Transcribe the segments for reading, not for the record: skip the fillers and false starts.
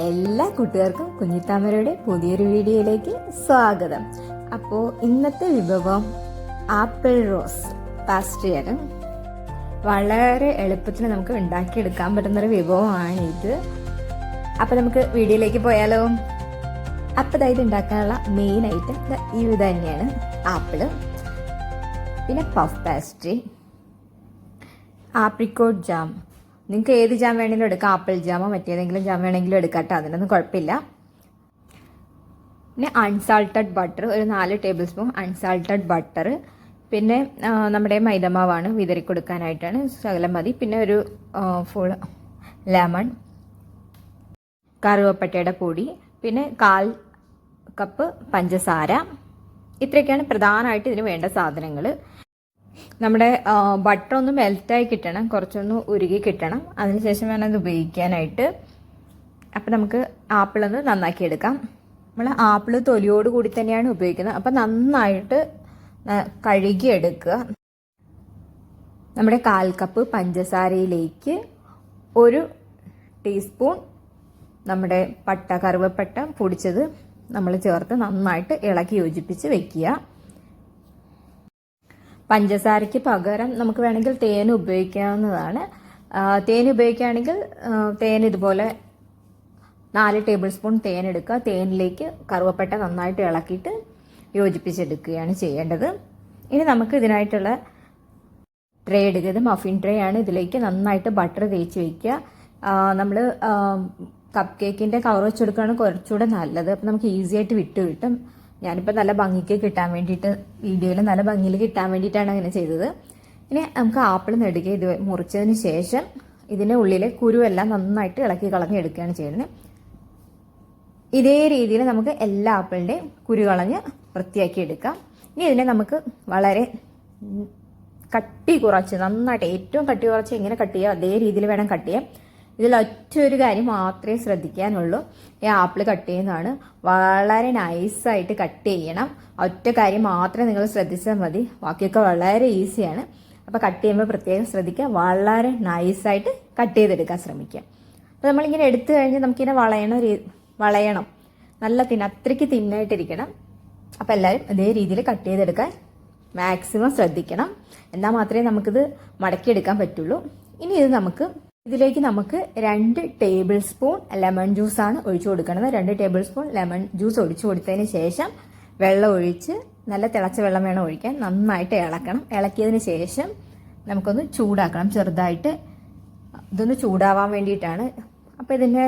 എല്ലാ കൂട്ടുകാർക്കും കുഞ്ഞിത്താമരയുടെ പുതിയൊരു വീഡിയോയിലേക്ക് സ്വാഗതം. അപ്പോൾ ഇന്നത്തെ വിഭവം ആപ്പിൾ റോസ് പാസ്ട്രിയാണ്. വളരെ എളുപ്പത്തിൽ നമുക്ക് ഉണ്ടാക്കിയെടുക്കാൻ പറ്റുന്നൊരു വിഭവമാണിത്. അപ്പോൾ നമുക്ക് വീഡിയോയിലേക്ക് പോയാലോ. അപ്പോൾ ഇത് ഉണ്ടാക്കാനുള്ള മെയിൻ ഐറ്റം ഇത് തന്നെയാണ്: ആപ്പിള്, പിന്നെ പഫ് പാസ്ട്രി, ആപ്രിക്കോട്ട് ജാം. നിങ്ങൾക്ക് ഏത് ജാം വേണമെങ്കിലും എടുക്കാം. ആപ്പിൾ ജാമോ മറ്റേതെങ്കിലും ജാം വേണമെങ്കിലും എടുക്കാം കേട്ടോ, അതിനൊന്നും കുഴപ്പമില്ല. പിന്നെ അൺസാൾട്ടഡ് ബട്ടർ, ഒരു 4 ടേബിൾ സ്പൂൺ അൺസാൾട്ടഡ് ബട്ടർ. പിന്നെ നമ്മുടെ മൈദമാവാണ്, വിതറി കൊടുക്കാനായിട്ടാണ്, ശകലം മതി. പിന്നെ ഒരു ഫുൾ ലെമൺ, കറുവപ്പട്ടയുടെ പൊടി, പിന്നെ 1/4 കപ്പ് പഞ്ചസാര. ഇത്രയൊക്കെയാണ് പ്രധാനമായിട്ട് ഇതിന് വേണ്ട സാധനങ്ങൾ. നമ്മുടെ ബട്ടർ ഒന്ന് മെൽറ്റായി കിട്ടണം, കുറച്ചൊന്ന് ഉരുകി കിട്ടണം, അതിനുശേഷം വേണം ഇത് ഉപയോഗിക്കാനായിട്ട്. അപ്പം നമുക്ക് ആപ്പിളൊന്ന് നന്നാക്കി എടുക്കാം. നമ്മൾ ആപ്പിൾ തൊലിയോട് കൂടി തന്നെയാണ് ഉപയോഗിക്കുന്നത്. അപ്പം നന്നായിട്ട് കഴുകിയെടുക്കുക. നമ്മുടെ 1/4 കപ്പ് പഞ്ചസാരയിലേക്ക് 1 ടീസ്പൂൺ നമ്മുടെ കറുവപ്പട്ട പൊടിച്ചത് നമ്മൾ ചേർത്ത് നന്നായിട്ട് ഇളക്കി യോജിപ്പിച്ച് വെക്കുക. പഞ്ചസാരയ്ക്ക് പകരം നമുക്ക് വേണമെങ്കിൽ തേൻ ഉപയോഗിക്കാവുന്നതാണ്. തേൻ ഉപയോഗിക്കുകയാണെങ്കിൽ തേൻ ഇതുപോലെ 4 ടേബിൾ സ്പൂൺ തേൻ എടുക്കുക. തേനിലേക്ക് കറുവപ്പട്ട നന്നായിട്ട് ഇളക്കിയിട്ട് യോജിപ്പിച്ചെടുക്കുകയാണ് ചെയ്യേണ്ടത്. ഇനി നമുക്ക് ഇതിനായിട്ടുള്ള ട്രേ എടുക്കുക. ഇത് മഫിൻ ട്രേ ആണ്. ഇതിലേക്ക് നന്നായിട്ട് ബട്ടർ തേച്ച് വയ്ക്കുക. നമ്മൾ കപ്പ് കേക്കിൻ്റെ കവർ വെച്ച് കൊടുക്കുകയാണ് കുറച്ചുകൂടെ നല്ലത്. അപ്പം നമുക്ക് ഈസി ആയിട്ട് വിട്ട് കിട്ടും. ഞാനിപ്പോൾ നല്ല ഭംഗിക്ക് കിട്ടാൻ വേണ്ടിയിട്ട്, വീഡിയോയിൽ നല്ല ഭംഗിയിൽ കിട്ടാൻ വേണ്ടിയിട്ടാണ് അങ്ങനെ ചെയ്തത്. ഇനി നമുക്ക് ആപ്പിൾ നെടുകെ ഇത് മുറിച്ചതിന് ശേഷം ഇതിൻ്റെ ഉള്ളിലെ കുരുവെല്ലാം നന്നായിട്ട് ഇളക്കി കളഞ്ഞെടുക്കുകയാണ് ചെയ്യുന്നത്. ഇതേ രീതിയിൽ നമുക്ക് എല്ലാ ആപ്പിളിൻ്റെയും കുരു കളഞ്ഞ് വൃത്തിയാക്കി എടുക്കാം. ഇനി ഇതിനെ നമുക്ക് വളരെ കട്ടി കുറച്ച്, നന്നായിട്ട് ഏറ്റവും കട്ടി കുറച്ച് എങ്ങനെ കട്ട് ചെയ്യുക അതേ രീതിയിൽ വേണം കട്ട് ചെയ്യാം. ഇതിൽ ഒറ്റൊരു കാര്യം മാത്രമേ ശ്രദ്ധിക്കാനുള്ളൂ. ഈ ആപ്പിൾ കട്ട് ചെയ്യുന്നതാണ്. വളരെ നൈസായിട്ട് കട്ട് ചെയ്യണം. ഒറ്റ കാര്യം മാത്രമേ നിങ്ങൾ ശ്രദ്ധിച്ചാൽ മതി. ബാക്കിയൊക്കെ വളരെ ഈസിയാണ്. അപ്പോൾ കട്ട് ചെയ്യുമ്പോൾ പ്രത്യേകം ശ്രദ്ധിക്കുക. വളരെ നൈസായിട്ട് കട്ട് ചെയ്തെടുക്കാൻ ശ്രമിക്കുക. അപ്പോൾ നമ്മളിങ്ങനെ എടുത്തു കഴിഞ്ഞാൽ നമുക്കിങ്ങനെ വളയണം. നല്ല അത്രയ്ക്ക് തിന്നായിട്ടിരിക്കണം. അപ്പോൾ എല്ലാവരും അതേ രീതിയിൽ കട്ട് ചെയ്തെടുക്കാൻ മാക്സിമം ശ്രദ്ധിക്കണം. എന്നാൽ മാത്രമേ നമുക്കിത് മടക്കിയെടുക്കാൻ പറ്റുള്ളൂ. ഇനി ഇതിലേക്ക് നമുക്ക് 2 ടേബിൾ സ്പൂൺ ലെമൺ ജ്യൂസാണ് ഒഴിച്ചു കൊടുക്കുന്നത്. 2 ടേബിൾ സ്പൂൺ ലെമൺ ജ്യൂസ് ഒഴിച്ചു കൊടുത്തതിന് ശേഷം വെള്ളം ഒഴിച്ച്, നല്ല തിളച്ച വെള്ളം വേണം ഒഴിക്കാൻ, നന്നായിട്ട് ഇളക്കണം. ഇളക്കിയതിന് ശേഷം നമുക്കൊന്ന് ചൂടാക്കണം ചെറുതായിട്ട്. ഇതൊന്ന് ചൂടാവാൻ വേണ്ടിയിട്ടാണ്. അപ്പോൾ ഇതിൻ്റെ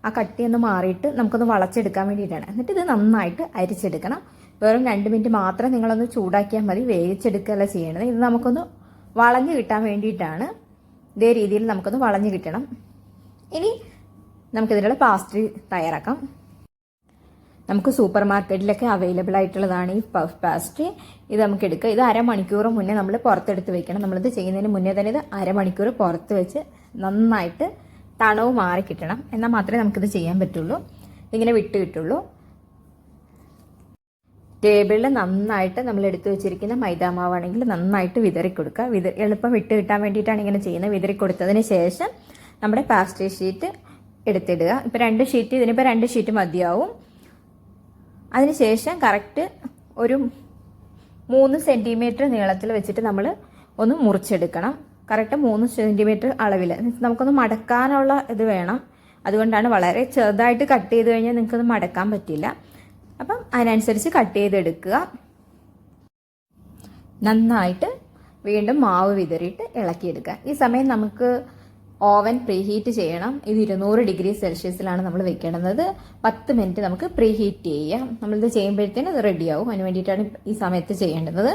ആ കട്ടിയൊന്ന് മാറിയിട്ട് നമുക്കൊന്ന് വളച്ചെടുക്കാൻ വേണ്ടിയിട്ടാണ്. എന്നിട്ട് ഇത് നന്നായിട്ട് അരിച്ചെടുക്കണം. വെറും 2 മിനിറ്റ് മാത്രം നിങ്ങളൊന്ന് ചൂടാക്കിയാൽ മതി, വേവിച്ചെടുക്കുകയല്ല ചെയ്യേണ്ടത്. ഇത് നമുക്കൊന്ന് വളഞ്ഞു കിട്ടാൻ വേണ്ടിയിട്ടാണ്. ഇതേ രീതിയിൽ നമുക്കൊന്ന് വളഞ്ഞു കിട്ടണം. ഇനി നമുക്കിതിനുള്ള പാസ്ട്രി തയ്യാറാക്കാം. നമുക്ക് സൂപ്പർ മാർക്കറ്റിലൊക്കെ അവൈലബിൾ ആയിട്ടുള്ളതാണ് ഈ പഫ് പാസ്ട്രി. ഇത് നമുക്ക് എടുക്കുക. ഇത് അരമണിക്കൂർ മുന്നേ നമ്മൾ പുറത്തെടുത്ത് വെക്കണം. നമ്മളിത് ചെയ്യുന്നതിന് മുന്നേ തന്നെ ഇത് അരമണിക്കൂർ പുറത്ത് വെച്ച് നന്നായിട്ട് തണവ് മാറി കിട്ടണം. എന്നാൽ മാത്രമേ നമുക്കിത് ചെയ്യാൻ പറ്റുള്ളൂ. ഇതിങ്ങനെ വിട്ട് കിട്ടുള്ളൂ. ടേബിളിൽ നന്നായിട്ട് നമ്മൾ എടുത്തു വെച്ചിരിക്കുന്ന മൈദാമാവാണെങ്കിൽ നന്നായിട്ട് വിതറി കൊടുക്കുക. എളുപ്പം വിട്ട് കിട്ടാൻ വേണ്ടിയിട്ടാണ് ഇങ്ങനെ ചെയ്യുന്നത്. വിതറി കൊടുത്തതിന് ശേഷം നമ്മുടെ പാസ്ട്രി ഷീറ്റ് എടുത്തിടുക. ഇപ്പോൾ 2 ഷീറ്റ്, ഇതിനിപ്പോൾ 2 ഷീറ്റ് മതിയാവും. അതിനുശേഷം കറക്റ്റ് ഒരു 3 സെൻറ്റിമീറ്റർ നീളത്തിൽ വെച്ചിട്ട് നമ്മൾ ഒന്ന് മുറിച്ചെടുക്കണം. കറക്റ്റ് 3 സെൻറ്റിമീറ്റർ അളവിൽ. നമുക്കൊന്ന് മടക്കാനുള്ള ഇത് വേണം. അതുകൊണ്ടാണ് വളരെ ചെറുതായിട്ട് കട്ട് ചെയ്ത് കഴിഞ്ഞാൽ നിങ്ങൾക്കത് മടക്കാൻ പറ്റില്ല. അപ്പം അതിനനുസരിച്ച് കട്ട് ചെയ്തെടുക്കുക. നന്നായിട്ട് വീണ്ടും മാവ് വിതറിയിട്ട് ഇളക്കിയെടുക്കുക. ഈ സമയം നമുക്ക് ഓവൻ പ്രീഹീറ്റ് ചെയ്യണം. ഇത് 200 ഡിഗ്രി സെൽഷ്യസിലാണ് നമ്മൾ വെക്കേണ്ടത്. 10 മിനിറ്റ് നമുക്ക് പ്രീഹീറ്റ് ചെയ്യാം. നമ്മളിത് ചെയ്യുമ്പോഴത്തേനും ഇത് റെഡിയാവും. അതിന് വേണ്ടിയിട്ടാണ് ഈ സമയത്ത് ചെയ്യേണ്ടത്.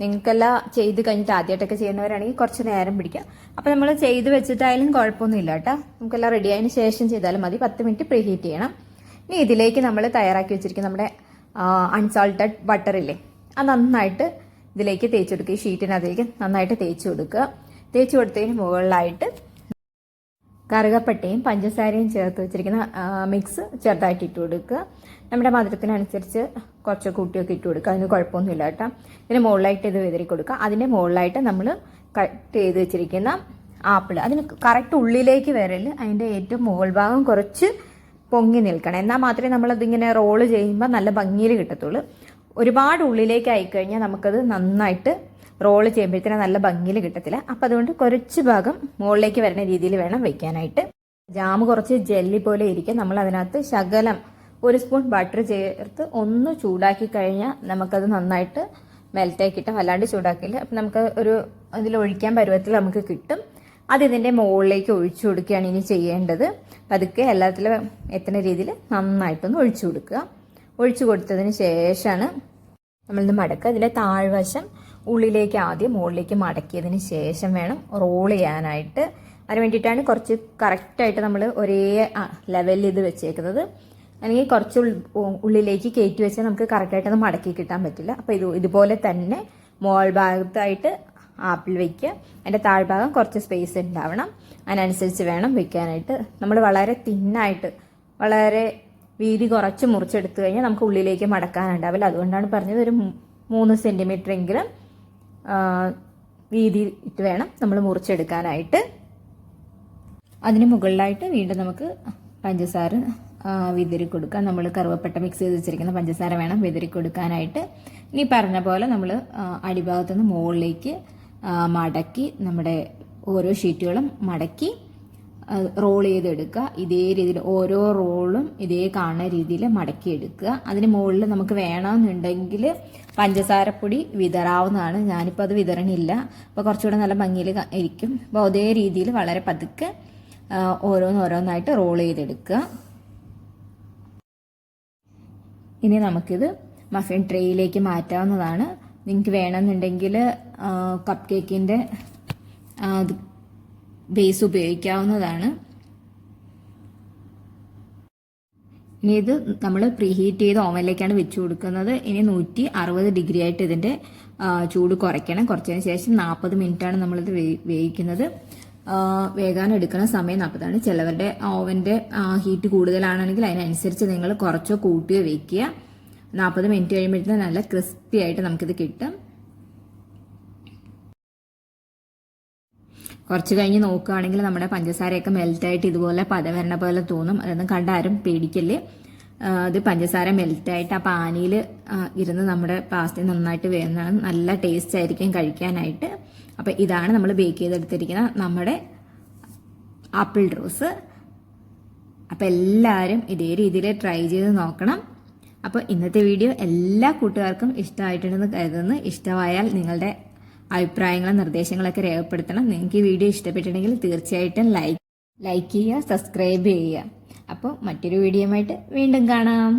നിങ്ങൾക്കെല്ലാം ചെയ്ത് കഴിഞ്ഞിട്ട് ആദ്യമായിട്ടൊക്കെ ചെയ്യുന്നവരാണെങ്കിൽ കുറച്ച് നേരം പിടിക്കാം. അപ്പോൾ നമ്മൾ ചെയ്ത് വെച്ചിട്ടായാലും കുഴപ്പമൊന്നുമില്ല കേട്ടോ. നമുക്കെല്ലാം റെഡി ആയതിനു ശേഷം ചെയ്താലും മതി. 10 മിനിറ്റ് പ്രീഹീറ്റ് ചെയ്യണം. ഇനി ഇതിലേക്ക് നമ്മൾ തയ്യാറാക്കി വെച്ചിരിക്കുന്ന നമ്മുടെ അൺസാൾട്ടഡ് ബട്ടറില്ലേ, അത് നന്നായിട്ട് ഇതിലേക്ക് തേച്ച് കൊടുക്കുക. ഈ ഷീറ്റിനകത്തേക്ക് നന്നായിട്ട് തേച്ച് കൊടുക്കുക. തേച്ച് കൊടുത്തതിന് മുകളിലായിട്ട് കറുകപ്പട്ടയും പഞ്ചസാരയും ചേർത്ത് വെച്ചിരിക്കുന്ന മിക്സ് ചെറുതായിട്ട് ഇട്ട് കൊടുക്കുക. നമ്മുടെ മധുരത്തിനനുസരിച്ച് കുറച്ച് കൂട്ടിയൊക്കെ ഇട്ട് കൊടുക്കുക. അതിന് കുഴപ്പമൊന്നുമില്ല കേട്ടോ. ഇതിന് മുകളിലായിട്ട് ഇത് വിതറി കൊടുക്കുക. അതിൻ്റെ മുകളിലായിട്ട് നമ്മൾ കട്ട് ചെയ്ത് വെച്ചിരിക്കുന്ന ആപ്പിൾ അതിന് കറക്റ്റ് ഉള്ളിലേക്ക് വരല്. അതിൻ്റെ ഏറ്റവും മുകൾ ഭാഗം കുറച്ച് പൊങ്ങി നിൽക്കണം. എന്നാൽ മാത്രമേ നമ്മളതിങ്ങനെ റോള് ചെയ്യുമ്പോൾ നല്ല ഭംഗിയിൽ കിട്ടത്തുള്ളൂ. ഒരുപാട് ഉള്ളിലേക്ക് ആയിക്കഴിഞ്ഞാൽ നമുക്കത് നന്നായിട്ട് റോള് ചെയ്യുമ്പോഴത്തേനും നല്ല ഭംഗിയിൽ കിട്ടത്തില്ല. അപ്പം അതുകൊണ്ട് കുറച്ച് ഭാഗം മുകളിലേക്ക് വരുന്ന രീതിയിൽ വേണം വെക്കാനായിട്ട്. ജാം കുറച്ച് ജെല്ലി പോലെ ഇരിക്കും. നമ്മൾ അതിനകത്ത് ശകലം 1 സ്പൂൺ ബട്ടർ ചേർത്ത് ഒന്ന് ചൂടാക്കി കഴിഞ്ഞാൽ നമുക്കത് നന്നായിട്ട് മെൽറ്റായി കിട്ടും. അല്ലാണ്ട് ചൂടാക്കില്ല. അപ്പം നമുക്ക് ഒരു അതിലൊഴിക്കാൻ പരുവത്തിൽ നമുക്ക് കിട്ടും. അതിതിൻ്റെ മുകളിലേക്ക് ഒഴിച്ചു കൊടുക്കുകയാണ് ഇനി ചെയ്യേണ്ടത്. പതുക്കെ എല്ലാത്തിലും എത്തുന്ന രീതിയിൽ നന്നായിട്ടൊന്ന് ഒഴിച്ചു കൊടുക്കുക. ഒഴിച്ചു കൊടുത്തതിന് ശേഷമാണ് നമ്മളിത് മടക്കുക. ഇതിൻ്റെ താഴ്വശം ഉള്ളിലേക്ക് ആദ്യം മുകളിലേക്ക് മടക്കിയതിന് ശേഷം വേണം റോൾ ചെയ്യാനായിട്ട്. അതിന് വേണ്ടിയിട്ടാണ് കുറച്ച് കറക്റ്റായിട്ട് നമ്മൾ ഒരേ ലെവലിൽ ഇത് വെച്ചേക്കുന്നത്. അല്ലെങ്കിൽ കുറച്ച് ഉള്ളിലേക്ക് കയറ്റി വെച്ചാൽ നമുക്ക് കറക്റ്റായിട്ടൊന്ന് മടക്കി കിട്ടാൻ പറ്റില്ല. അപ്പോൾ ഇതുപോലെ തന്നെ മോൾ ഭാഗത്തായിട്ട് ആപ്പിൾ വയ്ക്കുക. അതിൻ്റെ താഴ്ഭാഗം കുറച്ച് സ്പേസ് ഉണ്ടാവണം. അതിനനുസരിച്ച് വേണം വെക്കാനായിട്ട്. നമ്മൾ വളരെ തിന്നായിട്ട് വളരെ വീതി കുറച്ച് മുറിച്ചെടുത്തു കഴിഞ്ഞാൽ നമുക്ക് ഉള്ളിലേക്ക് മടക്കാനുണ്ടാവില്ല. അതുകൊണ്ടാണ് പറഞ്ഞത് ഒരു 3 സെൻറ്റിമീറ്റർ എങ്കിലും വീതി ഇട്ട് വേണം നമ്മൾ മുറിച്ചെടുക്കാനായിട്ട്. അതിന് മുകളിലായിട്ട് വീണ്ടും നമുക്ക് പഞ്ചസാര വിതറി കൊടുക്കാം. നമ്മൾ കറുവപ്പട്ട മിക്സ് ചെയ്ത് വെച്ചിരിക്കുന്ന പഞ്ചസാര വേണം വിതറി കൊടുക്കാനായിട്ട്. ഇനി പറഞ്ഞ പോലെ നമ്മൾ അടിഭാഗത്തുനിന്ന് മുകളിലേക്ക് മടക്കി നമ്മുടെ ഓരോ ഷീറ്റുകളും മടക്കി റോൾ ചെയ്തെടുക്കുക. ഇതേ രീതിയിൽ ഓരോ റോളും ഇതേ കാണുന്ന രീതിയിൽ മടക്കിയെടുക്കുക. അതിന് മുകളിൽ നമുക്ക് വേണമെന്നുണ്ടെങ്കിൽ പഞ്ചസാരപ്പൊടി വിതറാവുന്നതാണ്. ഞാനിപ്പോൾ അത് വിതറണില്ല. അപ്പോൾ കുറച്ചുകൂടെ നല്ല ഭംഗിയിൽ ഇരിക്കും. അപ്പോൾ അതേ രീതിയിൽ വളരെ പതുക്കെ ഓരോന്നോരോന്നായിട്ട് റോൾ ചെയ്തെടുക്കുക. ഇനി നമുക്കിത് മഫിൻ ട്രേയിലേക്ക് മാറ്റാവുന്നതാണ്. നിങ്ങൾക്ക് വേണമെന്നുണ്ടെങ്കിൽ കപ്പ് കേക്കിൻ്റെ ബേസ് ഉപയോഗിക്കാവുന്നതാണ്. ഇനി ഇത് നമ്മൾ പ്രീഹീറ്റ് ചെയ്ത് ഓവനിലേക്കാണ് വെച്ച് കൊടുക്കുന്നത്. ഇനി 160 ഡിഗ്രി ആയിട്ട് ഇതിൻ്റെ ചൂട് കുറയ്ക്കണം. കുറച്ചതിന് ശേഷം 40 മിനിറ്റാണ് നമ്മളിത് വേവിക്കുന്നത്. വേഗാൻ എടുക്കുന്ന സമയം 40ആണ്. ചിലവരുടെ ഓവൻ്റെ ഹീറ്റ് കൂടുതലാണെങ്കിൽ അതിനനുസരിച്ച് നിങ്ങൾ കുറച്ചോ കൂട്ടിയോ വെക്കുക. 40 മിനിറ്റ് കഴിയുമ്പോഴത്തേക്കും നല്ല ക്രിസ്പി ആയിട്ട് നമുക്കിത് കിട്ടും. കുറച്ച് കഴിഞ്ഞ് നോക്കുകയാണെങ്കിൽ നമ്മുടെ പഞ്ചസാരയൊക്കെ മെൽറ്റായിട്ട് ഇതുപോലെ പത വരണ പോലെ തോന്നും. അതൊന്നും കണ്ടാരും പേടിക്കല്ലേ. ഇത് പഞ്ചസാര മെൽറ്റായിട്ട് ആ പാനിയിൽ ഇരുന്ന് നമ്മുടെ പാസ്ത നന്നായിട്ട് വരുന്നതാണ്. നല്ല ടേസ്റ്റ് ആയിരിക്കും കഴിക്കാനായിട്ട്. അപ്പോൾ ഇതാണ് നമ്മൾ ബേക്ക് ചെയ്തെടുത്തിരിക്കുന്ന നമ്മുടെ ആപ്പിൾ റോസ്. അപ്പോൾ എല്ലാവരും ഇതേ രീതിയിൽ ട്രൈ ചെയ്ത് നോക്കണം. അപ്പോൾ ഇന്നത്തെ വീഡിയോ എല്ലാ കൂട്ടുകാർക്കും ഇഷ്ടമായിട്ടുണ്ടെന്ന് കരുതുന്നു. ഇഷ്ടമായാൽ നിങ്ങളുടെ അഭിപ്രായങ്ങളും നിർദ്ദേശങ്ങളൊക്കെ രേഖപ്പെടുത്തണം. നിങ്ങൾക്ക് ഈ വീഡിയോ ഇഷ്ടപ്പെട്ടിട്ടുണ്ടെങ്കിൽ തീർച്ചയായിട്ടും ലൈക്ക് ചെയ്യുക, സബ്സ്ക്രൈബ് ചെയ്യുക. അപ്പോൾ മറ്റൊരു വീഡിയോയുമായിട്ട് വീണ്ടും കാണാം.